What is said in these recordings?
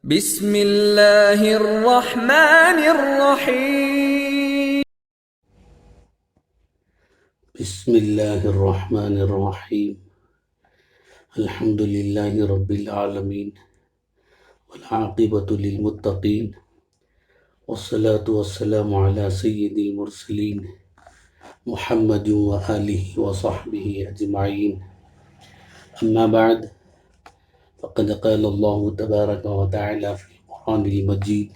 بسم اللہ الرحمن الرحیم بسم اللہ الرحمن الرحیم الحمد للہ رب العالمین والعاقبۃ للمتقین والصلاة والسلام علی سید المرسلین محمد وآلہ وصحبہ اجمعین اما بعد فقد قال اللہ تبارک وتعالی فی القرآن المجید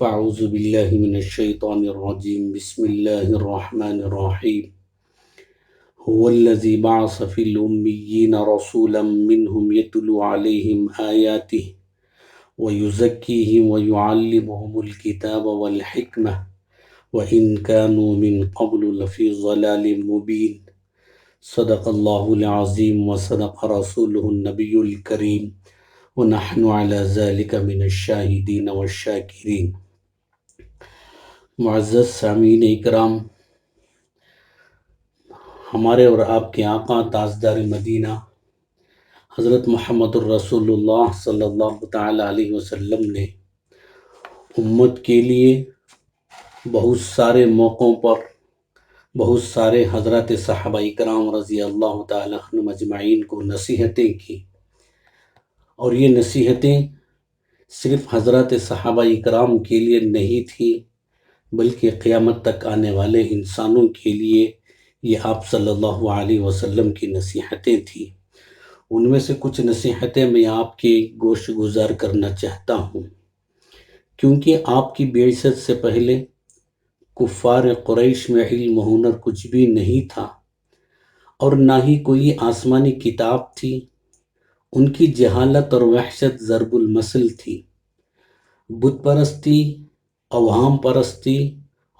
فاعوذ باللہ من الشیطان الرجیم بسم اللہ الرحمن الرحیم هو الذي بعث في الأميين رسولا منهم يتلو عليهم آياته ويزكيهم ويعلمهم الكتاب والحكمة وإن كانوا من قبل لفي ضلال مبين صدق الله العظيم وصدق رسوله النبي الكريم ونحن على ذلك من الشاهدين والشاكرين. معزز سامعین اکرام، ہمارے اور آپ کے آقا تاجدار مدینہ حضرت محمد الرسول اللہ صلی اللہ تعالی علیہ وسلم نے امت کے لیے بہت سارے موقعوں پر بہت سارے حضرات صحابہ اکرام رضی اللہ تعالی عنہم اجمعین کو نصیحتیں کی، اور یہ نصیحتیں صرف حضرات صحابہ اکرام کے لیے نہیں تھی بلکہ قیامت تک آنے والے انسانوں کے لیے یہ آپ صلی اللہ علیہ وسلم کی نصیحتیں تھیں۔ ان میں سے کچھ نصیحتیں میں آپ کی گوش گزار کرنا چاہتا ہوں، کیونکہ آپ کی بعثت سے پہلے کفار قریش میں علم و ہنر کچھ بھی نہیں تھا، اور نہ ہی کوئی آسمانی کتاب تھی۔ ان کی جہالت اور وحشت ضرب المثل تھی۔ بت پرستی، اوہام پرستی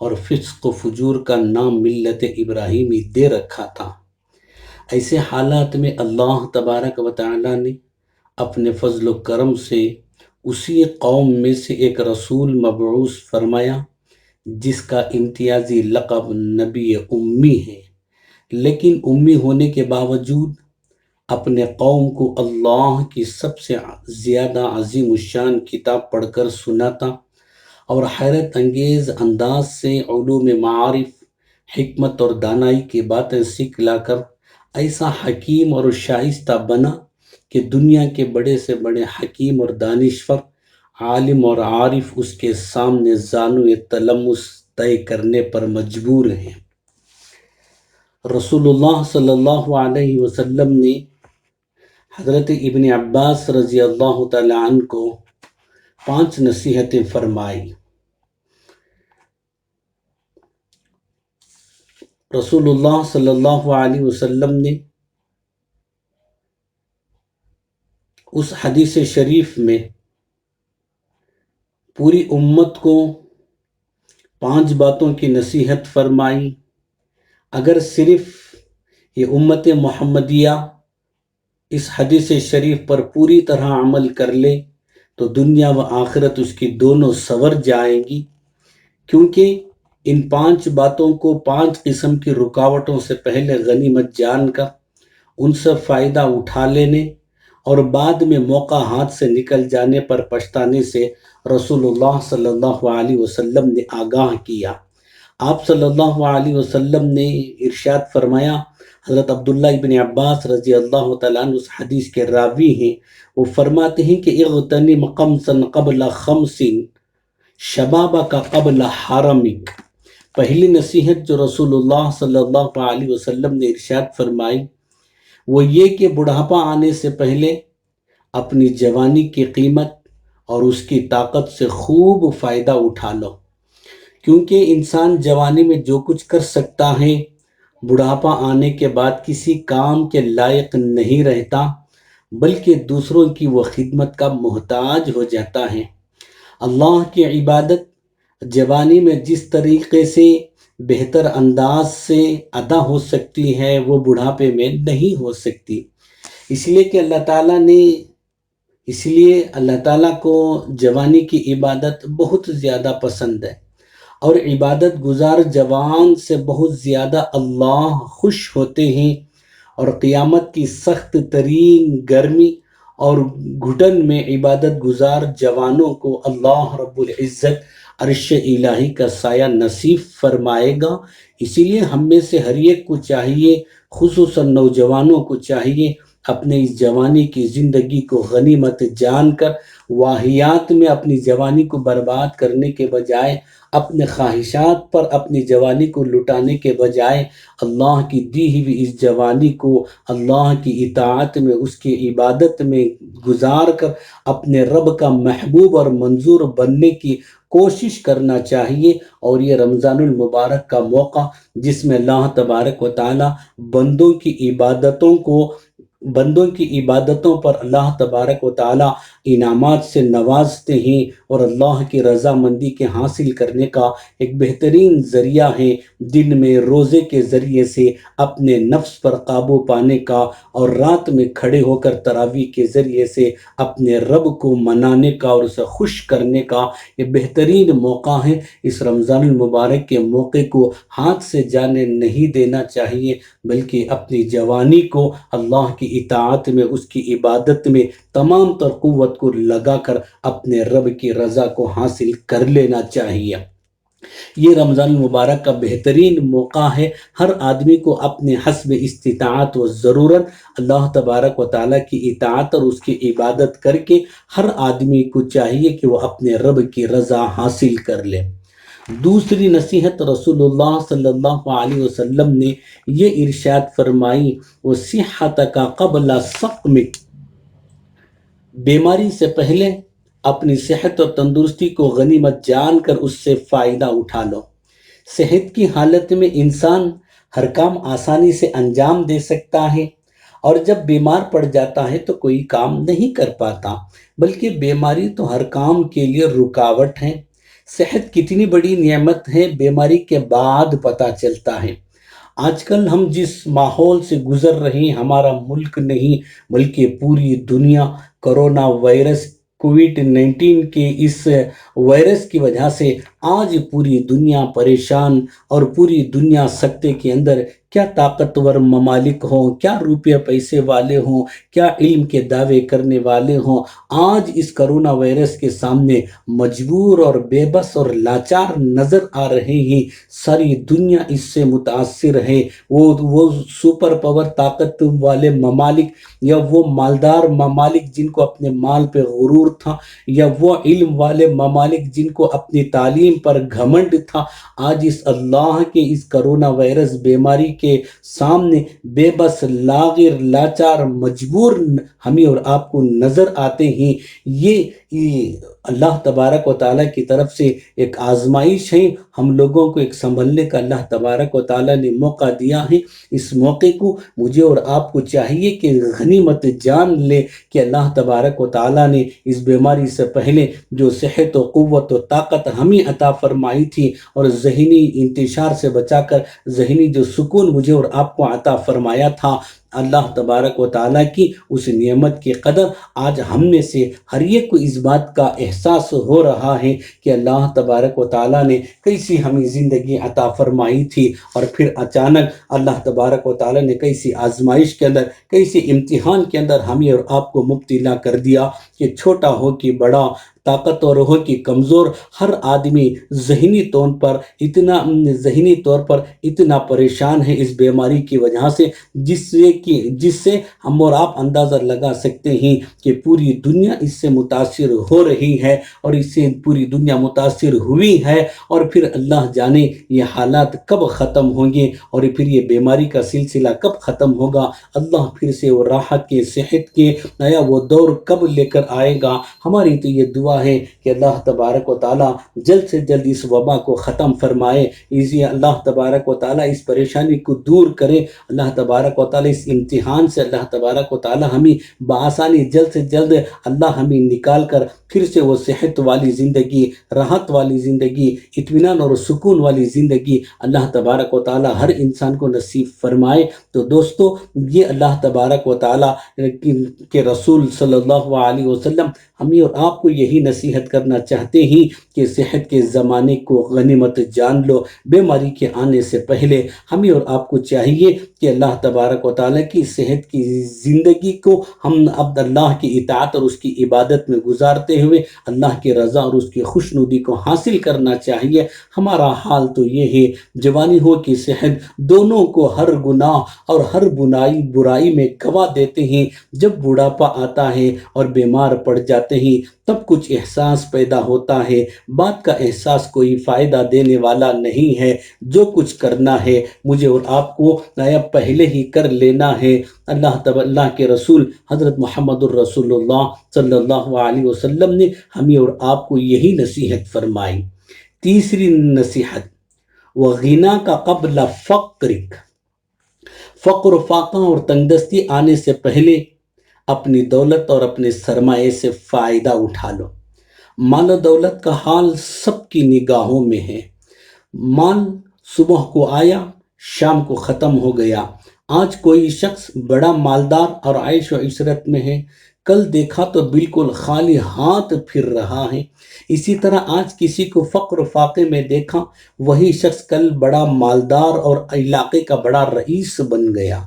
اور فسق و فجور کا نام ملت ابراہیمی دے رکھا تھا۔ ایسے حالات میں اللہ تبارک و تعالی نے اپنے فضل و کرم سے اسی قوم میں سے ایک رسول مبعوث فرمایا جس کا امتیازی لقب نبی امی ہے، لیکن امی ہونے کے باوجود اپنے قوم کو اللہ کی سب سے زیادہ عظیم الشان کتاب پڑھ کر سناتا اور حیرت انگیز انداز سے علوم معارف، حکمت اور دانائی کی باتیں سکھلا کر ایسا حکیم اور شائستہ بنا کہ دنیا کے بڑے سے بڑے حکیم اور دانشور، عالم اور عارف اس کے سامنے زانو تلمس طے کرنے پر مجبور ہیں۔ رسول اللہ صلی اللہ علیہ وسلم نے حضرت ابن عباس رضی اللہ تعالی عنہ کو 5 نصیحتیں فرمائی۔ رسول اللہ صلی اللہ علیہ وسلم نے اس حدیث شریف میں پوری امت کو 5 باتوں کی نصیحت فرمائی۔ اگر صرف یہ امت محمدیہ اس حدیث شریف پر پوری طرح عمل کر لے تو دنیا و آخرت اس کی دونوں سنور جائیں گی، کیونکہ ان 5 باتوں کو 5 قسم کی رکاوٹوں سے پہلے غنیمت جان کر ان سے فائدہ اٹھا لینے اور بعد میں موقع ہاتھ سے نکل جانے پر پچھتانے سے رسول اللہ صلی اللہ علیہ وسلم نے آگاہ کیا۔ آپ صلی اللہ علیہ وسلم نے ارشاد فرمایا، حضرت عبداللہ ابن عباس رضی اللہ تعالیٰ عنہ اس حدیث کے راوی ہیں، وہ فرماتے ہیں کہ اغتنم خمسا قبل خمس شبابک قبل حرمک۔ پہلی نصیحت جو رسول اللہ صلی اللہ علیہ وسلم نے ارشاد فرمائی وہ یہ کہ بڑھاپا آنے سے پہلے اپنی جوانی کی قیمت اور اس کی طاقت سے خوب فائدہ اٹھا لو، کیونکہ انسان جوانی میں جو کچھ کر سکتا ہے بڑھاپا آنے کے بعد کسی کام کے لائق نہیں رہتا، بلکہ دوسروں کی وہ خدمت کا محتاج ہو جاتا ہے۔ اللہ کی عبادت جوانی میں جس طریقے سے بہتر انداز سے ادا ہو سکتی ہے وہ بڑھاپے میں نہیں ہو سکتی، اس لیے اللہ تعالیٰ کو جوانی کی عبادت بہت زیادہ پسند ہے، اور عبادت گزار جوان سے بہت زیادہ اللہ خوش ہوتے ہیں، اور قیامت کی سخت ترین گرمی اور گھٹن میں عبادت گزار جوانوں کو اللہ رب العزت عرش الہی کا سایہ نصیب فرمائے گا۔ اسی لیے ہم میں سے ہر ایک کو چاہیے، خصوصاً نوجوانوں کو چاہیے، اپنے اس جوانی کی زندگی کو غنیمت جان کر واہیات میں اپنی جوانی کو برباد کرنے کے بجائے، اپنے خواہشات پر اپنی جوانی کو لٹانے کے بجائے، اللہ کی دی ہوئی اس جوانی کو اللہ کی اطاعت میں، اس کی عبادت میں گزار کر اپنے رب کا محبوب اور منظور بننے کی کوشش کرنا چاہیے۔ اور یہ رمضان المبارک کا موقع، جس میں اللہ تبارک و تعالی بندوں کی عبادتوں پر اللہ تبارک و تعالی انعامات سے نوازتے ہیں، اور اللہ کی رضامندی کے حاصل کرنے کا ایک بہترین ذریعہ ہے دن میں روزے کے ذریعے سے اپنے نفس پر قابو پانے کا، اور رات میں کھڑے ہو کر تراویح کے ذریعے سے اپنے رب کو منانے کا اور اسے خوش کرنے کا یہ بہترین موقع ہے۔ اس رمضان المبارک کے موقع کو ہاتھ سے جانے نہیں دینا چاہیے، بلکہ اپنی جوانی کو اللہ کی اطاعت میں، اس کی عبادت میں تمام تر قوت کو لگا کر اپنے رب کی رضا کو حاصل کر لینا چاہیے۔ یہ رمضان المبارک کا بہترین موقع ہے۔ ہر آدمی کو اپنے حسب استطاعت و ضرورت اللہ تبارک و تعالیٰ کی اطاعت اور اس کی عبادت کر کے ہر آدمی کو چاہیے کہ وہ اپنے رب کی رضا حاصل کر لے۔ دوسری نصیحت رسول اللہ صلی اللہ علیہ وسلم نے یہ ارشاد فرمائی، وَصِحَّتَكَ قَبْلَ سَقْمِكَ، بیماری سے پہلے اپنی صحت اور تندرستی کو غنیمت جان کر اس سے فائدہ اٹھا لو۔ صحت کی حالت میں انسان ہر کام آسانی سے انجام دے سکتا ہے، اور جب بیمار پڑ جاتا ہے تو کوئی کام نہیں کر پاتا، بلکہ بیماری تو ہر کام کے لیے رکاوٹ ہے۔ صحت کتنی بڑی نعمت ہے بیماری کے بعد پتہ چلتا ہے۔ آج کل ہم جس ماحول سے گزر رہے ہیں، ہمارا ملک نہیں بلکہ پوری دنیا کرونا وائرس کووڈ-19 کے اس وائرس کی وجہ سے آج پوری دنیا پریشان، اور پوری دنیا سکتے کے اندر، کیا طاقتور ممالک ہوں، کیا روپے پیسے والے ہوں، کیا علم کے دعوے کرنے والے ہوں، آج اس کرونا وائرس کے سامنے مجبور اور بے بس اور لاچار نظر آ رہے ہیں۔ ساری دنیا اس سے متاثر ہے۔ وہ سپر پاور طاقت والے ممالک، یا وہ مالدار ممالک جن کو اپنے مال پہ غرور تھا، یا وہ علم والے ممالک جن کو اپنی تعلیم پر گھمنڈ تھا، آج اس اللہ کے اس کرونا وائرس بیماری کے سامنے بے بس، لاغر، لاچار، مجبور ہمیں اور آپ کو نظر آتے ہیں۔ یہ اللہ تبارک و تعالیٰ کی طرف سے ایک آزمائش ہے۔ ہم لوگوں کو ایک سنبھلنے کا اللہ تبارک و تعالیٰ نے موقع دیا ہے۔ اس موقع کو مجھے اور آپ کو چاہیے کہ غنیمت جان لے کہ اللہ تبارک و تعالیٰ نے اس بیماری سے پہلے جو صحت و قوت و طاقت ہمیں عطا فرمائی تھی، اور ذہنی انتشار سے بچا کر ذہنی جو سکون مجھے اور آپ کو عطا فرمایا تھا، اللہ تبارک و تعالیٰ کی اس نعمت کی قدر آج ہم میں سے ہر ایک کو اس بات کا احساس ہو رہا ہے کہ اللہ تبارک و تعالیٰ نے کیسی ہمیں زندگی عطا فرمائی تھی، اور پھر اچانک اللہ تبارک و تعالیٰ نے کیسی آزمائش کے اندر، کیسی امتحان کے اندر ہمیں اور آپ کو مبتلا کر دیا کہ چھوٹا ہو کہ بڑا، طاقتور ہو کہ کمزور، ہر آدمی ذہنی طور پر اتنا پریشان ہے اس بیماری کی وجہ سے، جس سے ہم اور آپ اندازہ لگا سکتے ہیں کہ پوری دنیا اس سے متاثر ہو رہی ہے، اور اس سے پوری دنیا متاثر ہوئی ہے، اور پھر اللہ جانے یہ حالات کب ختم ہوں گے، اور پھر یہ بیماری کا سلسلہ کب ختم ہوگا، اللہ پھر سے وہ راحت کے، صحت کے نیا وہ دور کب لے کر آئے گا۔ ہماری تو یہ دعا ہے کہ اللہ تبارک و تعالیٰ جلد سے جلد اس وبا کو ختم فرمائے، اسی اللہ تبارک و تعالیٰ اس پریشانی کو دور کرے، اللہ تبارک و تعالیٰ اس امتحان سے اللہ تبارک و تعالیٰ ہمیں بآسانی جلد سے جلد اللہ ہمیں نکال کر پھر سے وہ صحت والی زندگی، راحت والی زندگی، اطمینان اور سکون والی زندگی اللہ تبارک و تعالیٰ ہر انسان کو نصیب فرمائے۔ تو دوستو، یہ اللہ تبارک و تعالیٰ کے رسول صلی اللہ علیہ وسلم ہمیں اور آپ کو یہی نصیحت کرنا چاہتے ہیں کہ صحت کے زمانے کو غنیمت جان لو۔ بیماری کے آنے سے پہلے ہمیں اور آپ کو چاہیے کہ اللہ تبارک و تعالیٰ کی صحت کی زندگی کو ہم اب اللہ کی اطاعت اور اس کی عبادت میں گزارتے ہوئے اللہ کی رضا اور اس کی خوشنودی کو حاصل کرنا چاہیے۔ ہمارا حال تو یہ ہے، جوانی ہو کہ صحت، دونوں کو ہر گناہ اور ہر برائی میں گوا دیتے ہیں۔ جب بڑھاپا آتا ہے اور بیمار پڑ جاتے ہیں تب کچھ احساس پیدا ہوتا ہے۔ بات کا احساس کوئی فائدہ دینے والا نہیں ہے۔ جو کچھ کرنا ہے مجھے اور آپ کو پہلے ہی کر لینا ہے۔ اللہ کے رسول حضرت محمد الرسول اللہ صلی اللہ علیہ وسلم نے ہمیں اور آپ کو یہی نصیحت فرمائی۔ تیسری نصیحت، وغنا کا قبل فقرک، فقر و فاقہ اور تنگدستی آنے سے پہلے اپنی دولت اور اپنے سرمایے سے فائدہ اٹھا لو۔ مال و دولت کا حال سب کی نگاہوں میں ہے۔ مال صبح کو آیا، شام کو ختم ہو گیا۔ آج کوئی شخص بڑا مالدار اور عیش و عشرت میں ہے، کل دیکھا تو بالکل خالی ہاتھ پھر رہا ہے۔ اسی طرح آج کسی کو فقر و فاقے میں دیکھا، وہی شخص کل بڑا مالدار اور علاقے کا بڑا رئیس بن گیا۔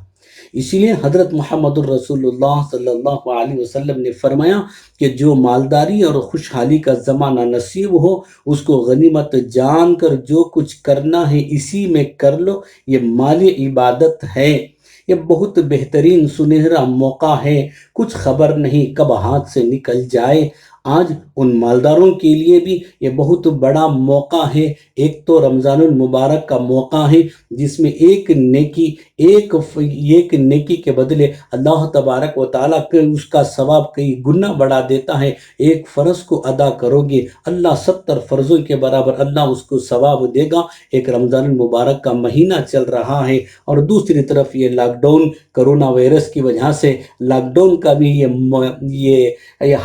اسی لیے حضرت محمد الرسول اللہ صلی اللہ علیہ وسلم نے فرمایا کہ جو مالداری اور خوشحالی کا زمانہ نصیب ہو اس کو غنیمت جان کر جو کچھ کرنا ہے اسی میں کر لو۔ یہ مالی عبادت ہے، یہ بہت بہترین سنہرا موقع ہے، کچھ خبر نہیں کب ہاتھ سے نکل جائے۔ آج ان مالداروں کے لیے بھی یہ بہت بڑا موقع ہے۔ ایک تو رمضان المبارک کا موقع ہے جس میں ایک نیکی کے بدلے اللہ تبارک و تعالیٰ اس کا ثواب کئی گنا بڑھا دیتا ہے۔ ایک فرض کو ادا کرو گے اللہ 70 فرضوں کے برابر اللہ اس کو ثواب دے گا۔ ایک رمضان المبارک کا مہینہ چل رہا ہے اور دوسری طرف یہ لاک ڈاؤن، کرونا وائرس کی وجہ سے لاک ڈاؤن کا بھی یہ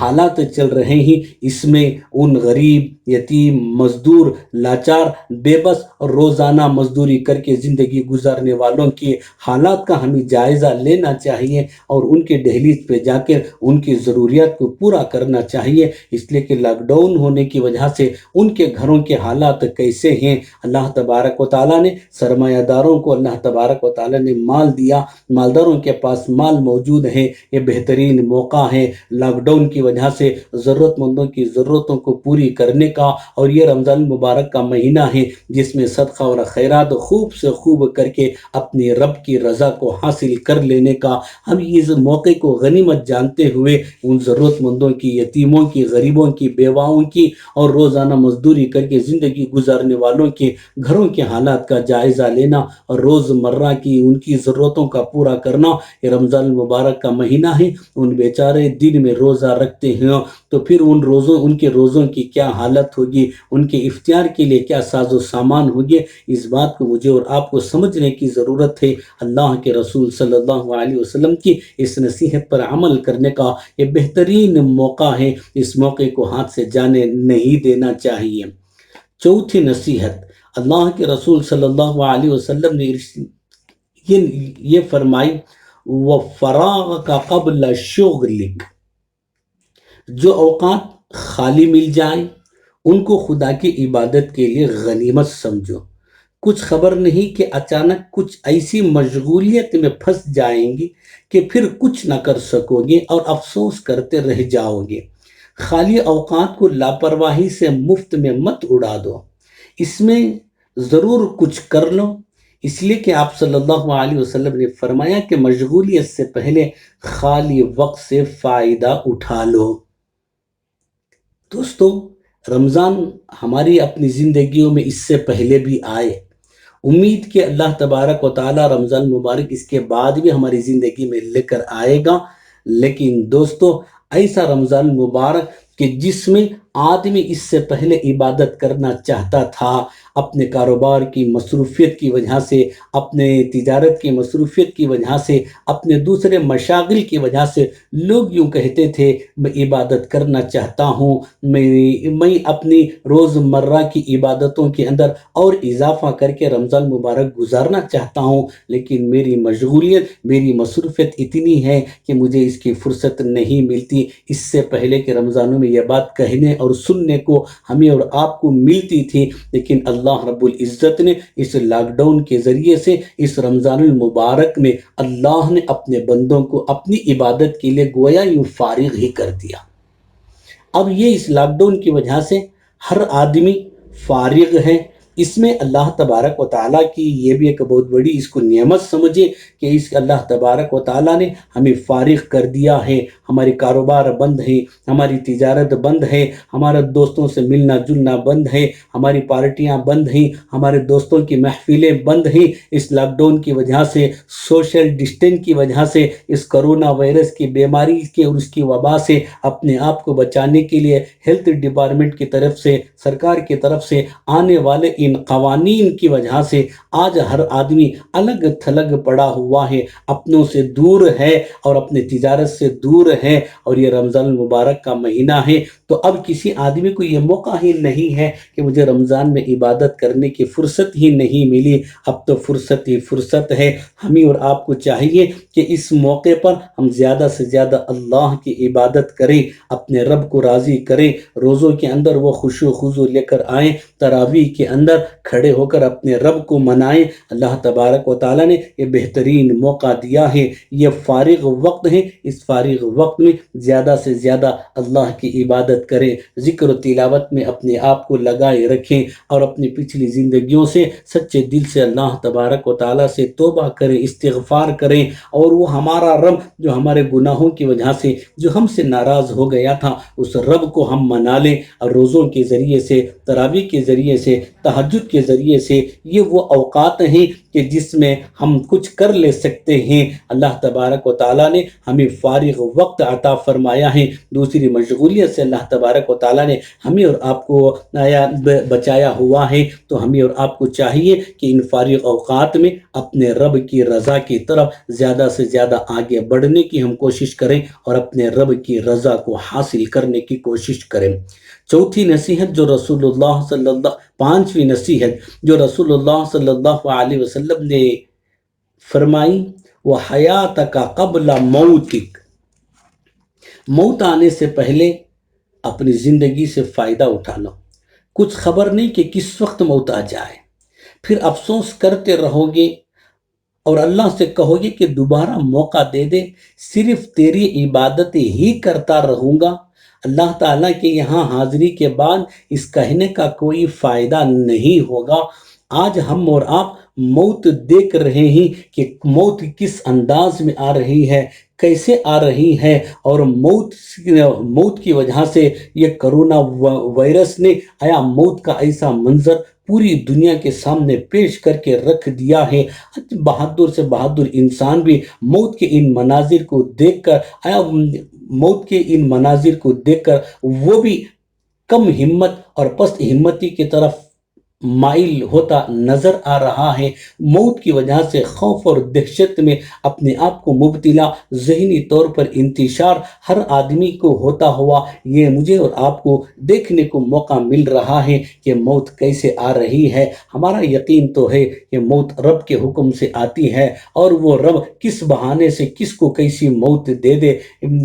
حالات چل رہے ہیں۔ اس میں ان غریب، یتیم، مزدور، لاچار، بے بس اور روزانہ مزدوری کر کے زندگی گزارنے والوں کے حالات کا ہمیں جائزہ لینا چاہیے اور ان کے دہلیز پہ جا کر ان کی ضروریات کو پورا کرنا چاہیے، اس لیے کہ لاک ڈاؤن ہونے کی وجہ سے ان کے گھروں کے حالات کیسے ہیں۔ اللہ تبارک و تعالیٰ نے سرمایہ داروں کو، اللہ تبارک و تعالیٰ نے مال دیا، مالداروں کے پاس مال موجود ہے، یہ بہترین موقع ہے لاک ڈاؤن کی وجہ سے ضرورت مندوں کی ضرورتوں کو پوری کرنے کا۔ اور یہ رمضان المبارک کا مہینہ ہے جس میں صدقہ اور خیرات خوب سے خوب کر کے اپنی رب کی رضا کو حاصل کر لینے کا۔ ہم اس موقع کو غنیمت جانتے ہوئے ان ضرورت مندوں کی، یتیموں کی، غریبوں کی، بیواؤں کی اور روزانہ مزدوری کر کے زندگی گزارنے والوں کے گھروں کے حالات کا جائزہ لینا اور روزمرہ کی ان کی ضرورتوں کا پورا کرنا۔ یہ رمضان المبارک کا مہینہ ہے، ان بیچارے دن میں روزہ رکھتے ہیں تو پھر ان کے روزوں کی کیا حالت ہوگی، ان کے افطار کے لیے کیا ساز و سامان ہوگی۔ اس بات کو مجھے اور آپ کو سمجھنے کی ضرورت ہے۔ اللہ کے رسول صلی اللہ علیہ وسلم کی اس نصیحت پر عمل کرنے کا یہ بہترین موقع ہے، اس موقع کو ہاتھ سے جانے نہیں دینا چاہیے۔ چوتھی نصیحت، اللہ کے رسول صلی اللہ علیہ وسلم نے یہ فرمائی، وَفَرَاغَكَ قَبْلَ شُغْلِكَ، جو اوقات خالی مل جائیں ان کو خدا کی عبادت کے لیے غنیمت سمجھو۔ کچھ خبر نہیں کہ اچانک کچھ ایسی مشغولیت میں پھنس جائیں گے کہ پھر کچھ نہ کر سکو گے اور افسوس کرتے رہ جاؤ گے۔ خالی اوقات کو لاپرواہی سے مفت میں مت اڑا دو، اس میں ضرور کچھ کر لو، اس لیے کہ آپ صلی اللہ علیہ وسلم نے فرمایا کہ مشغولیت سے پہلے خالی وقت سے فائدہ اٹھا لو۔ دوستو، رمضان ہماری اپنی زندگیوں میں اس سے پہلے بھی آئے، امید کہ اللہ تبارک و تعالی رمضان مبارک اس کے بعد بھی ہماری زندگی میں لے کر آئے گا۔ لیکن دوستو، ایسا رمضان مبارک کہ جس میں آدمی اس سے پہلے عبادت کرنا چاہتا تھا، اپنے کاروبار کی مصروفیت کی وجہ سے، اپنے تجارت کی مصروفیت کی وجہ سے، اپنے دوسرے مشاغل کی وجہ سے لوگ یوں کہتے تھے میں عبادت کرنا چاہتا ہوں، میں اپنی روزمرہ کی عبادتوں کے اندر اور اضافہ کر کے رمضان مبارک گزارنا چاہتا ہوں، لیکن میری مشغولیت، میری مصروفیت اتنی ہے کہ مجھے اس کی فرصت نہیں ملتی۔ اس سے پہلے کہ رمضانوں میں یہ بات کہنے اور سننے کو ہمیں اور آپ کو ملتی تھی، لیکن اللہ رب العزت نے اس لاک ڈاؤن کے ذریعے سے اس رمضان المبارک میں اللہ نے اپنے بندوں کو اپنی عبادت کے لیے گویا یوں فارغ ہی کر دیا۔ اب یہ اس لاک ڈاؤن کی وجہ سے ہر آدمی فارغ ہے۔ اس میں اللہ تبارک و تعالیٰ کی یہ بھی ایک بہت بڑی اس کو نعمت سمجھے کہ اس اللہ تبارک و تعالیٰ نے ہمیں فارغ کر دیا ہے، ہمارے کاروبار بند ہیں، ہماری تجارت بند ہے، ہمارے دوستوں سے ملنا جلنا بند ہے، ہماری پارٹیاں بند ہیں، ہمارے دوستوں کی محفلیں بند ہیں۔ اس لاک ڈاؤن کی وجہ سے، سوشل ڈسٹینس کی وجہ سے، اس کرونا وائرس کی بیماری کے اور اس کی وبا سے اپنے آپ کو بچانے کے لیے ہیلتھ ڈپارٹمنٹ کی طرف سے، سرکار کی طرف سے آنے والے ان قوانین کی وجہ سے آج ہر آدمی الگ تھلگ پڑا ہوا ہے، اپنوں سے دور ہے اور اپنے تجارت سے دور ہے، اور یہ رمضان المبارک کا مہینہ ہے تو اب کسی آدمی کو یہ موقع ہی نہیں ہے کہ مجھے رمضان میں عبادت کرنے کی فرصت ہی نہیں ملی۔ اب تو فرصت ہی فرصت ہے۔ ہمیں اور آپ کو چاہیے کہ اس موقع پر ہم زیادہ سے زیادہ اللہ کی عبادت کریں، اپنے رب کو راضی کریں، روزوں کے اندر وہ خشوع و خضوع لے کر آئیں، تراویح کے اندر کھڑے ہو کر اپنے رب کو منائیں۔ اللہ تبارک و تعالیٰ نے یہ بہترین موقع دیا ہے، یہ فارغ وقت ہے، اس فارغ وقت میں زیادہ سے زیادہ اللہ کی عبادت کریں، ذکر و تلاوت میں اپنے آپ کو لگائے رکھیں، اور اپنی پچھلی زندگیوں سے سچے دل سے اللہ تبارک و تعالیٰ سے توبہ کریں، استغفار کریں، اور وہ ہمارا رب جو ہمارے گناہوں کی وجہ سے جو ہم سے ناراض ہو گیا تھا، اس رب کو ہم منا لیں، اور روزوں کے ذریعے سے، تراویح کے ذریعے سے، تہجد کے ذریعے سے، یہ وہ اوقات ہیں کہ جس میں ہم کچھ کر لے سکتے ہیں۔ اللہ تبارک و تعالیٰ نے ہمیں فارغ وقت عطا فرمایا ہے، دوسری مشغولیت سے اللہ تبارک و تعالیٰ نے ہمیں اور آپ کو بچایا ہوا ہے، تو ہمیں اور آپ کو چاہیے کہ ان فارغ اوقات میں اپنے رب کی رضا کی طرف زیادہ سے زیادہ آگے بڑھنے کی ہم کوشش کریں اور اپنے رب کی رضا کو حاصل کرنے کی کوشش کریں۔ چوتھی نصیحت جو رسول اللہ پانچویں نصیحت جو رسول اللہ صلی اللہ علیہ وسلم نے فرمائی، وہ حیاتک قبل موتک، موت آنے سے پہلے اپنی زندگی سے فائدہ اٹھا لو۔ کچھ خبر نہیں کہ کس وقت موت آ جائے، پھر افسوس کرتے رہو گے اور اللہ سے کہو گے کہ دوبارہ موقع دے دے، صرف تیری عبادت ہی کرتا رہوں گا۔ اللہ تعالیٰ کے یہاں حاضری کے بعد اس کہنے کا کوئی فائدہ نہیں ہوگا۔ آج ہم اور آپ موت دیکھ رہے ہیں کہ موت کس انداز میں آ رہی ہے، کیسے آ رہی ہے، اور موت کی وجہ سے یہ کرونا وائرس نے آیا موت کا ایسا منظر پوری دنیا کے سامنے پیش کر کے رکھ دیا ہے۔ بہادر سے بہادر انسان بھی موت کے ان مناظر کو دیکھ کر وہ بھی کم ہمت اور پست ہمتی کی طرف مائل ہوتا نظر آ رہا ہے۔ موت کی وجہ سے خوف اور دہشت میں اپنے آپ کو مبتلا، ذہنی طور پر انتشار ہر آدمی کو ہوتا ہوا یہ مجھے اور آپ کو دیکھنے کو موقع مل رہا ہے کہ موت کیسے آ رہی ہے۔ ہمارا یقین تو ہے کہ موت رب کے حکم سے آتی ہے، اور وہ رب کس بہانے سے کس کو کیسی موت دے دے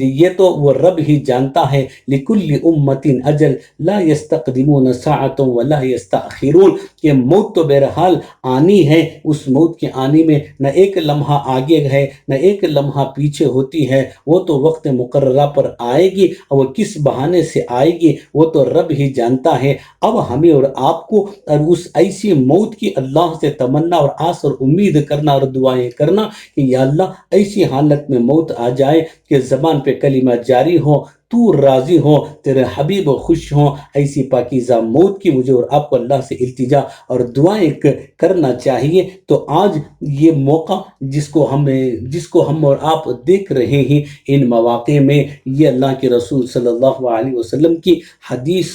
یہ تو وہ رب ہی جانتا ہے۔ لِكُلِّ أُمَّةٍ أَجَلٌ لَا يَسْتَقْدِمُونَ سَاعَةً وَلَا يَسْتَأْخِرُونَ، کہ موت تو بہرحال آنی ہے، اس موت کے آنے میں نہ ایک لمحہ آگے ہے نہ ایک لمحہ پیچھے ہوتی ہے، وہ تو وقت مقررہ پر آئے گی، اور وہ کس بہانے سے آئے گی وہ تو رب ہی جانتا ہے۔ اب ہمیں اور آپ کو اس ایسی موت کی اللہ سے تمنا اور آس اور امید کرنا اور دعائیں کرنا کہ یا اللہ ایسی حالت میں موت آ جائے کہ زبان پہ کلمہ جاری ہو، تو راضی ہو، تیرے حبیب خوش ہوں، ایسی پاکیزہ موت کی مجھے اور آپ کو اللہ سے التجا اور دعائیں کرنا چاہیے۔ تو آج یہ موقع جس کو ہم اور آپ دیکھ رہے ہیں، ان مواقع میں یہ اللہ کے رسول صلی اللہ علیہ وسلم کی حدیث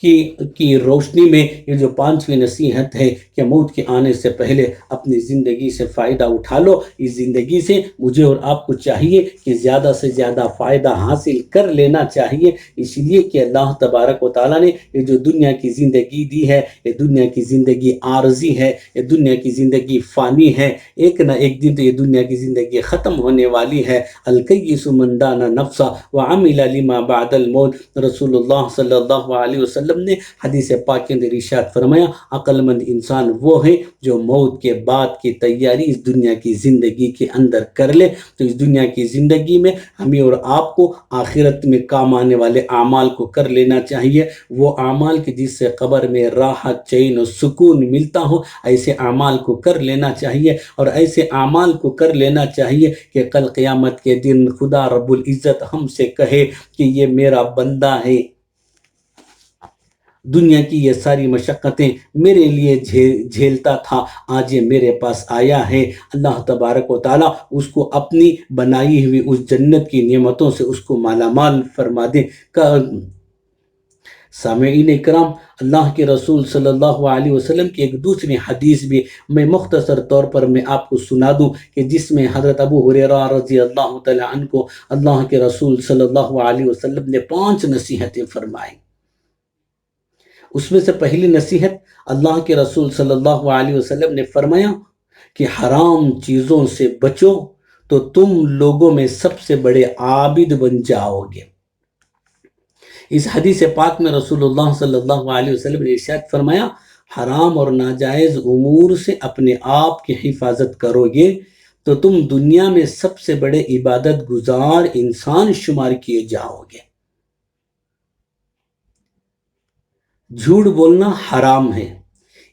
کی روشنی میں یہ جو 5ویں نصیحت ہے کہ موت کے آنے سے پہلے اپنی زندگی سے فائدہ اٹھا لو، اس زندگی سے مجھے اور آپ کو چاہیے کہ زیادہ سے زیادہ فائدہ حاصل کر لینا چاہیے، اس لیے کہ اللہ تبارک و تعالیٰ نے یہ جو دنیا کی زندگی دی ہے، یہ دنیا کی زندگی عارضی ہے، یہ دنیا کی زندگی فانی ہے، ایک نہ ایک دن تو یہ دنیا کی زندگی ختم ہونے والی ہے۔ الکیس من دان نفسا وعمل لما بعد الموت، رسول اللہ صلی اللہ علیہ وسلم نے حدیث پاک کے اندر ارشاد فرمایا، عقل مند انسان وہ ہے جو موت کے بعد کی تیاری اس دنیا کی زندگی کے اندر کر لے۔ تو اس دنیا کی زندگی میں ہمیں اور آپ کو آخرت میں کام آنے والے اعمال کو کر لینا چاہیے، وہ اعمال کی جس سے قبر میں راحت، چین و سکون ملتا ہو، ایسے اعمال کو کر لینا چاہیے، اور ایسے اعمال کو کر لینا چاہیے کہ کل قیامت کے دن خدا رب العزت ہم سے کہے کہ یہ میرا بندہ ہے، دنیا کی یہ ساری مشقتیں میرے لیے جھیلتا تھا، آج یہ میرے پاس آیا ہے۔ اللہ تبارک و تعالیٰ اس کو اپنی بنائی ہوئی اس جنت کی نعمتوں سے اس کو مالا مال فرما دے۔ سامعین اکرام، اللہ کے رسول صلی اللہ علیہ وسلم کی ایک دوسری حدیث بھی میں مختصر طور پر میں آپ کو سنا دوں کہ جس میں حضرت ابو ہریرہ رضی اللہ تعالیٰ عنہ کو اللہ کے رسول صلی اللہ علیہ وسلم نے 5 نصیحتیں فرمائیں۔ اس میں سے پہلی نصیحت اللہ کے رسول صلی اللہ علیہ وسلم نے فرمایا کہ حرام چیزوں سے بچو تو تم لوگوں میں سب سے بڑے عابد بن جاؤ گے۔ اس حدیث پاک میں رسول اللہ صلی اللہ علیہ وسلم نے ارشاد فرمایا، حرام اور ناجائز امور سے اپنے آپ کی حفاظت کرو گے تو تم دنیا میں سب سے بڑے عبادت گزار انسان شمار کیے جاؤ گے۔ جھوٹ بولنا حرام ہے،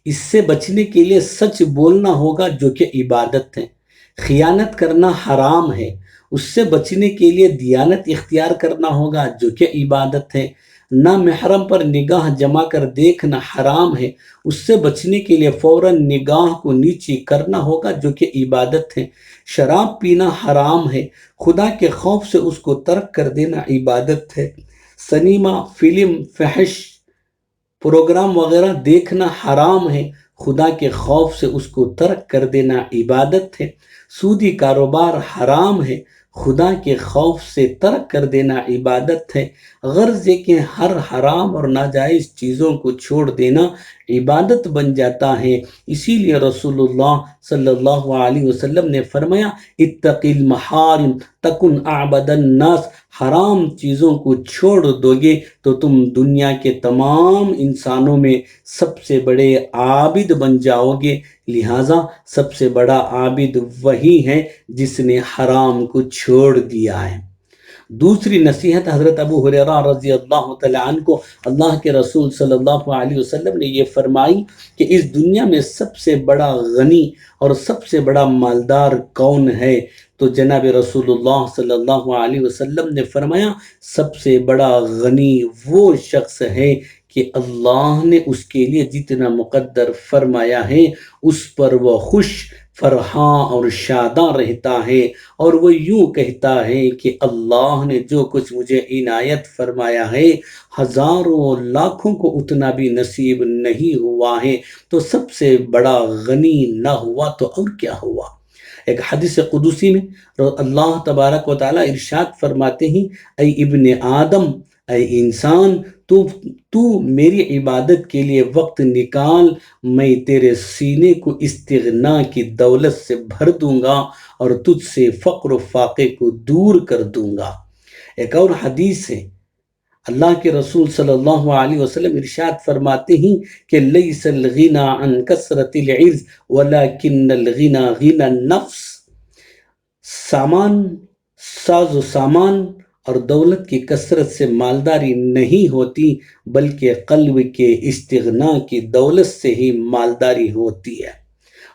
اس سے بچنے کے لیے سچ بولنا ہوگا جو کہ عبادت ہے۔ خیانت کرنا حرام ہے، اس سے بچنے کے لیے دیانت اختیار کرنا ہوگا جو کہ عبادت ہے۔ نامحرم پر نگاہ جما کر دیکھنا حرام ہے، اس سے بچنے کے لیے فوراً نگاہ کو نیچی کرنا ہوگا جو کہ عبادت ہے۔ شراب پینا حرام ہے، خدا کے خوف سے اس کو ترک کر دینا عبادت ہے۔ سنیما، فلم، فحش پروگرام وغیرہ دیکھنا حرام ہے، خدا کے خوف سے اس کو ترک کر دینا عبادت ہے۔ سودی کاروبار حرام ہے، خدا کے خوف سے ترک کر دینا عبادت ہے۔ غرض یہ کہ ہر حرام اور ناجائز چیزوں کو چھوڑ دینا عبادت بن جاتا ہے۔ اسی لیے رسول اللہ صلی اللہ علیہ وسلم نے فرمایا، اتق المحارم تکن اعبد الناس، حرام چیزوں کو چھوڑ دو گے تو تم دنیا کے تمام انسانوں میں سب سے بڑے عابد بن جاؤ گے۔ لہٰذا سب سے بڑا عابد وہی ہے جس نے حرام کو چھوڑ دیا ہے۔ دوسری نصیحت حضرت ابو ہریرہ رضی اللہ تعالیٰ عنہ کو اللہ کے رسول صلی اللہ علیہ وسلم نے یہ فرمائی کہ اس دنیا میں سب سے بڑا غنی اور سب سے بڑا مالدار کون ہے؟ تو جناب رسول اللہ صلی اللہ علیہ وسلم نے فرمایا، سب سے بڑا غنی وہ شخص ہے کہ اللہ نے اس کے لیے جتنا مقدر فرمایا ہے اس پر وہ خوش، فرحاں اور شاداں رہتا ہے، اور وہ یوں کہتا ہے کہ اللہ نے جو کچھ مجھے عنایت فرمایا ہے ہزاروں لاکھوں کو اتنا بھی نصیب نہیں ہوا ہے، تو سب سے بڑا غنی نہ ہوا تو اور کیا ہوا۔ ایک حدیث قدسی میں اللہ تبارک و تعالیٰ ارشاد فرماتے ہیں، اے ابن آدم، اے انسان، تو میری عبادت کے لیے وقت نکال، میں تیرے سینے کو استغنا کی دولت سے بھر دوں گا اور تجھ سے فقر و فاقے کو دور کر دوں گا۔ ایک اور حدیث ہے، اللہ کے رسول صلی اللہ علیہ وسلم ارشاد فرماتے ہیں کہ لیس الغنی عن کثرت العرض ولکن الغنی غنی النفس، ساز و سامان اور دولت کی کثرت سے مالداری نہیں ہوتی، بلکہ قلب کے استغنا کی دولت سے ہی مالداری ہوتی ہے۔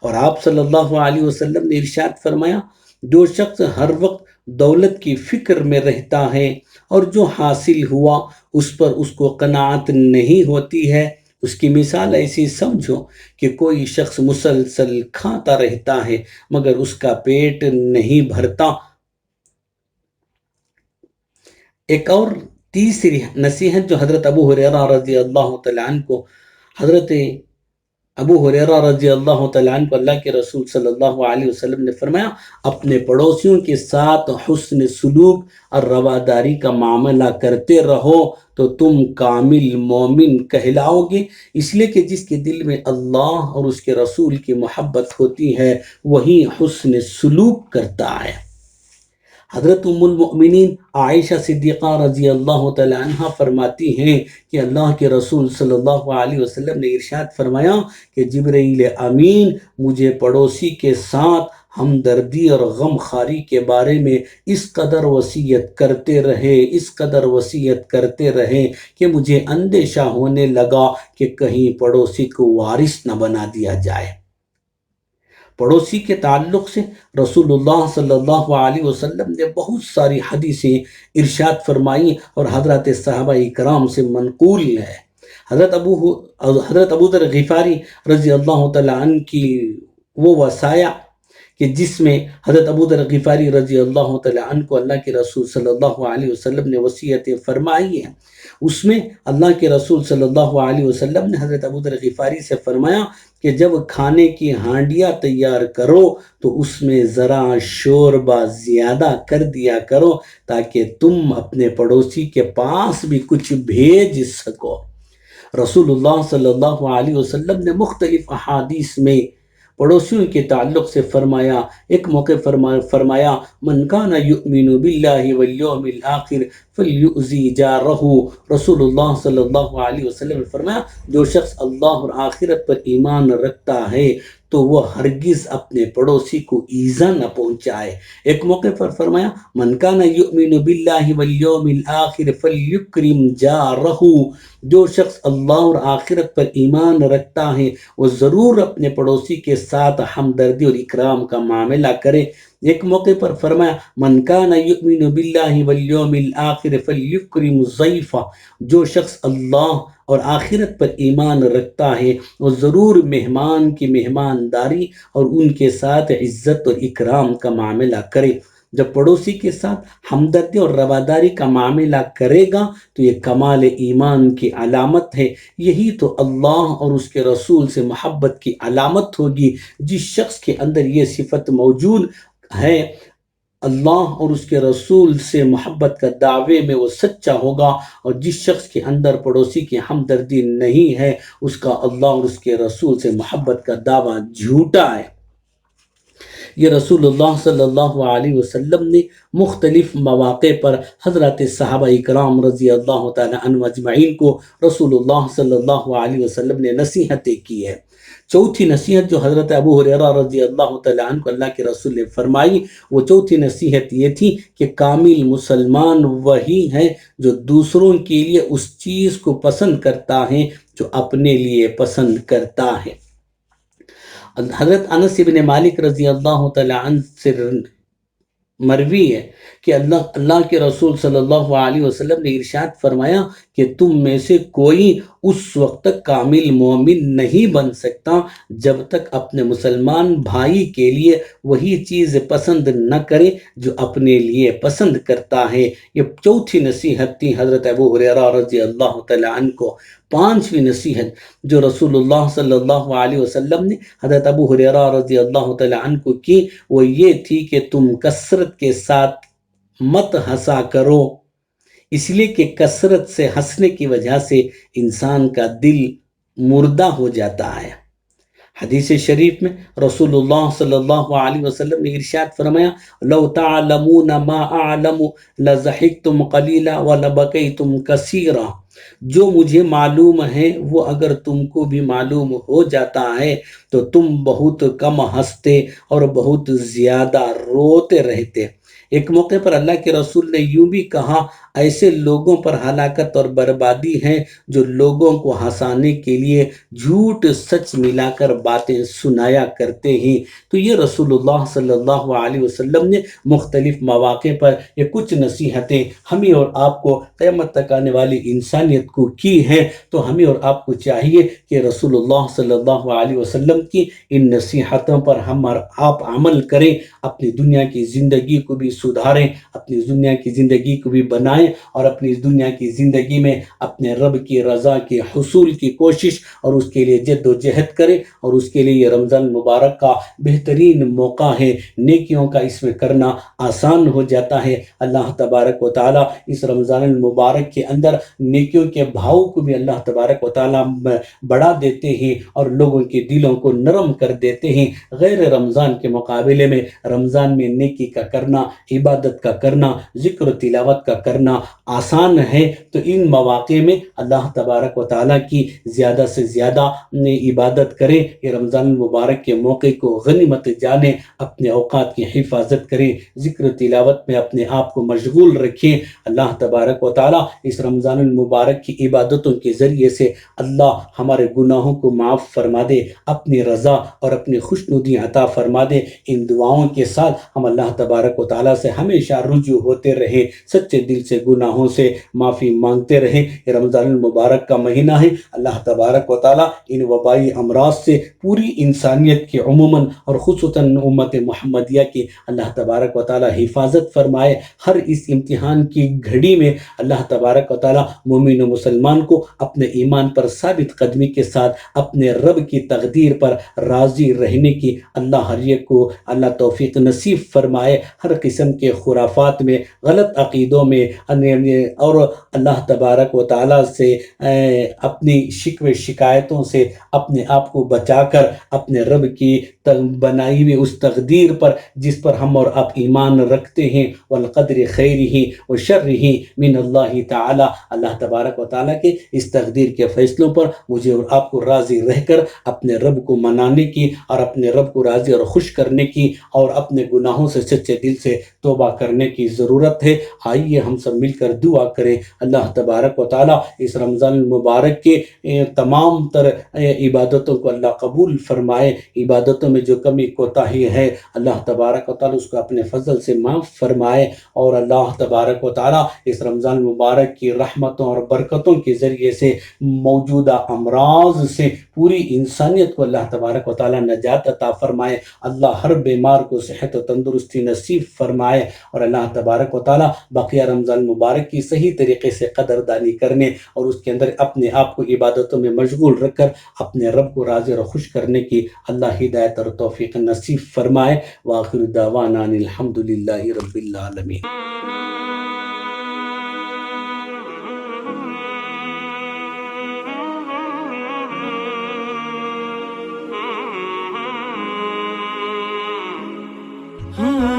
اور آپ صلی اللہ علیہ وسلم نے ارشاد فرمایا، جو شخص ہر وقت دولت کی فکر میں رہتا ہے اور جو حاصل ہوا اس پر اس کو قناعت نہیں ہوتی ہے، اس کی مثال ایسی سمجھو کہ کوئی شخص مسلسل کھاتا رہتا ہے مگر اس کا پیٹ نہیں بھرتا۔ ایک اور تیسری نصیحت جو حضرت ابو ہریرہ رضی اللہ تعالیٰ عنہ کو حضرت ابو ہریرہ رضی اللہ تعالیٰ عنہ کو اللہ کے رسول صلی اللہ علیہ وسلم نے فرمایا، اپنے پڑوسیوں کے ساتھ حسن سلوک اور رواداری کا معاملہ کرتے رہو تو تم کامل مومن کہلاؤ گے، اس لیے کہ جس کے دل میں اللہ اور اس کے رسول کی محبت ہوتی ہے وہی حسن سلوک کرتا ہے۔ حضرت ام المؤمنین عائشہ صدیقہ رضی اللہ تعالیٰ عنہ فرماتی ہیں کہ اللہ کے رسول صلی اللہ علیہ وسلم نے ارشاد فرمایا کہ جبرائیل امین مجھے پڑوسی کے ساتھ ہمدردی اور غم خاری کے بارے میں اس قدر وصیت کرتے رہے کہ مجھے اندیشہ ہونے لگا کہ کہیں پڑوسی کو وارث نہ بنا دیا جائے۔ پڑوسی کے تعلق سے رسول اللہ صلی اللہ علیہ وسلم نے بہت ساری حدیثیں ارشاد فرمائی اور حضرات صحابہ کرام سے منقول ہے۔ حضرت ابو ذر غفاری رضی اللہ تعالیٰ عنہ کی وہ وصایا کہ جس میں حضرت ابو ذر غفاری رضی اللہ تعالیٰ عنہ کو اللہ کے رسول صلی اللہ علیہ وسلم نے وصیتیں فرمائی ہیں، اس میں اللہ کے رسول صلی اللہ علیہ وسلم نے حضرت ابو ذر غفاری سے فرمایا کہ جب کھانے کی ہانڈیاں تیار کرو تو اس میں ذرا شوربہ زیادہ کر دیا کرو تاکہ تم اپنے پڑوسی کے پاس بھی کچھ بھیج سکو۔ رسول اللہ صلی اللہ علیہ وسلم نے مختلف احادیث میں پڑوسیوں کے تعلق سے فرمایا، ایک موقع فرمایا من کان یؤمن باللہ والیوم الآخر فلیؤذی جارہ۔ رسول اللہ صلی اللہ علیہ وسلم نے فرمایا جو شخص اللہ اور آخرت پر ایمان رکھتا ہے تو وہ ہرگز اپنے پڑوسی کو ایذا نہ پہنچائے۔ ایک موقع پر فرمایا من کان یؤمن باللہ والیوم الآخر فلیکرم جارہ۔ جو شخص اللہ اور آخرت پر ایمان رکھتا ہے وہ ضرور اپنے پڑوسی کے ساتھ ہمدردی اور اکرام کا معاملہ کرے۔ ایک موقع پر فرمایا من کان یؤمن باللہ والیوم الآخر فلیکرم ضیفہ۔ جو شخص اللہ اور آخرت پر ایمان رکھتا ہے وہ ضرور مہمان کی مہمانداری اور ان کے ساتھ عزت اور اکرام کا معاملہ کرے۔ جب پڑوسی کے ساتھ ہمدردی اور رواداری کا معاملہ کرے گا تو یہ کمال ایمان کی علامت ہے۔ یہی تو اللہ اور اس کے رسول سے محبت کی علامت ہوگی۔ جس شخص کے اندر یہ صفت موجود ہے اللہ اور اس کے رسول سے محبت کا دعوے میں وہ سچا ہوگا، اور جس شخص کے اندر پڑوسی کی ہمدردی نہیں ہے اس کا اللہ اور اس کے رسول سے محبت کا دعویٰ جھوٹا ہے۔ یہ رسول اللہ صلی اللہ علیہ وسلم نے مختلف مواقع پر حضرات صحابہ کرام رضی اللہ تعالیٰ عنہ اجمعین کو رسول اللہ صلی اللہ علیہ وسلم نے نصیحتیں کی ہے۔ چوتھی نصیحت جو حضرت ابو ہریرہ رضی اللہ تعالیٰ عنہ کو اللہ کے رسول نے فرمائی، وہ چوتھی نصیحت یہ تھی کہ کامل مسلمان وہی ہے جو دوسروں کے لیے اس چیز کو پسند کرتا ہے جو اپنے لیے پسند کرتا ہے۔ حضرت انس بن مالک رضی اللہ تعالیٰ عنہ سے مروی ہے کہ اللہ کے رسول صلی اللہ علیہ وسلم نے ارشاد فرمایا کہ تم میں سے کوئی اس وقت تک کامل مومن نہیں بن سکتا جب تک اپنے مسلمان بھائی کے لیے وہی چیز پسند نہ کرے جو اپنے لیے پسند کرتا ہے۔ یہ چوتھی نصیحت تھی حضرت ابو ہریرہ رضی اللہ تعالیٰ عنہ کو۔ پانچویں نصیحت جو رسول اللہ صلی اللہ علیہ وسلم نے حضرت ابو ہریرہ رضی اللہ تعالیٰ عنہ کو کی وہ یہ تھی کہ تم کثرت کے ساتھ مت ہنسا کرو، اس لیے کہ کثرت سے ہنسنے کی وجہ سے انسان کا دل مردہ ہو جاتا ہے۔ حدیث شریف میں رسول اللہ صلی اللہ علیہ وسلم نے ارشاد فرمایا لو تعلمون ما اعلم لضحکتم قلیلا ولبکیتم کثیرا۔ جو مجھے معلوم ہے وہ اگر تم کو بھی معلوم ہو جاتا ہے تو تم بہت کم ہنستے اور بہت زیادہ روتے رہتے۔ ایک موقع پر اللہ کے رسول نے یوں بھی کہا، ایسے لوگوں پر ہلاکت اور بربادی ہے جو لوگوں کو ہنسانے کے لیے جھوٹ سچ ملا کر باتیں سنایا کرتے ہیں۔ تو یہ رسول اللہ صلی اللہ علیہ وسلم نے مختلف مواقع پر یہ کچھ نصیحتیں ہمیں اور آپ کو قیامت تک آنے والی انسانیت کو کی ہیں۔ تو ہمیں اور آپ کو چاہیے کہ رسول اللہ صلی اللہ علیہ وسلم کی ان نصیحتوں پر ہم اور آپ عمل کریں، اپنی دنیا کی زندگی کو بھی سدھاریں، اپنی دنیا کی زندگی کو بھی بنائیں، اور اپنی اس دنیا کی زندگی میں اپنے رب کی رضا کے حصول کی کوشش اور اس کے لیے جد و جہد کریں۔ اور اس کے لیے یہ رمضان مبارک کا بہترین موقع ہے، نیکیوں کا اس میں کرنا آسان ہو جاتا ہے۔ اللہ تبارک و تعالیٰ اس رمضان المبارک کے اندر نیکیوں کے بھاؤ کو بھی اللہ تبارک و تعالیٰ بڑھا دیتے ہیں اور لوگوں کے دلوں کو نرم کر دیتے ہیں۔ غیر رمضان کے مقابلے میں رمضان میں نیکی کا کرنا، عبادت کا کرنا، ذکر و تلاوت کا کرنا آسان ہے۔ تو ان مواقع میں اللہ تبارک و تعالیٰ کی زیادہ سے زیادہ عبادت کریں، یہ رمضان المبارک کے موقع کو غنیمت جانیں، اپنے اوقات کی حفاظت کریں، ذکر و تلاوت میں اپنے آپ کو مشغول رکھیں۔ اللہ تبارک و تعالیٰ اس رمضان المبارک کی عبادتوں کے ذریعے سے اللہ ہمارے گناہوں کو معاف فرما دے، اپنی رضا اور اپنی خوشنودی عطا فرما دے۔ ان دعاؤں کے ساتھ ہم اللہ تبارک و تعالیٰ سے ہمیشہ رجوع ہوتے رہیں، سچے دل سے گناہوں سے معافی مانگتے رہیں۔ یہ رمضان المبارک کا مہینہ ہے، اللہ تبارک و تعالیٰ ان وبائی امراض سے پوری انسانیت کی عموماً اور خصوصاً امت محمدیہ کی اللہ تبارک و تعالیٰ حفاظت فرمائے۔ ہر اس امتحان کی گھڑی میں اللہ تبارک و تعالیٰ مومن و مسلمان کو اپنے ایمان پر ثابت قدمی کے ساتھ اپنے رب کی تقدیر پر راضی رہنے کی اللہ ہر ایک کو اللہ توفیق نصیب فرمائے۔ ہر قسم کے خرافات میں، غلط عقیدوں میں اور اللہ تبارک و تعالیٰ سے اپنی شکوے شکایتوں سے اپنے آپ کو بچا کر اپنے رب کی بنائی ہوئی اس تقدیر پر جس پر ہم اور آپ ایمان رکھتے ہیں، والقدر خیرہ و شرہ من اللہ تعالی، اللہ تبارک و تعالیٰ کے اس تقدیر کے فیصلوں پر مجھے اور آپ کو راضی رہ کر اپنے رب کو منانے کی اور اپنے رب کو راضی اور خوش کرنے کی اور اپنے گناہوں سے سچے دل سے توبہ کرنے کی ضرورت ہے۔ آئیے ہم سب مل کر دعا کریں، اللہ تبارک و تعالیٰ اس رمضان المبارک کے تمام تر عبادتوں کو اللہ قبول فرمائے۔ عبادتوں میں جو کمی کوتاہی ہے اللہ تبارک و تعالیٰ اس کو اپنے فضل سے معاف فرمائے، اور اللہ تبارک و تعالیٰ اس رمضان المبارک کی رحمتوں اور برکتوں کے ذریعے سے موجودہ امراض سے پوری انسانیت کو اللہ تبارک و تعالیٰ نجات عطا فرمائے۔ اللہ ہر بیمار کو صحت و تندرستی نصیب فرمائے، اور اللہ تبارک و تعالیٰ بقیہ رمضان مبارک کی صحیح طریقے سے قدردانی کرنے اور اس کے اندر اپنے آپ کو عبادتوں میں مشغول رکھ کر اپنے رب کو راضی اور خوش کرنے کی اللہ ہدایت اور توفیق نصیب فرمائے۔ وآخر دعوانا ان الحمد للہ رب العالمین۔ ہاں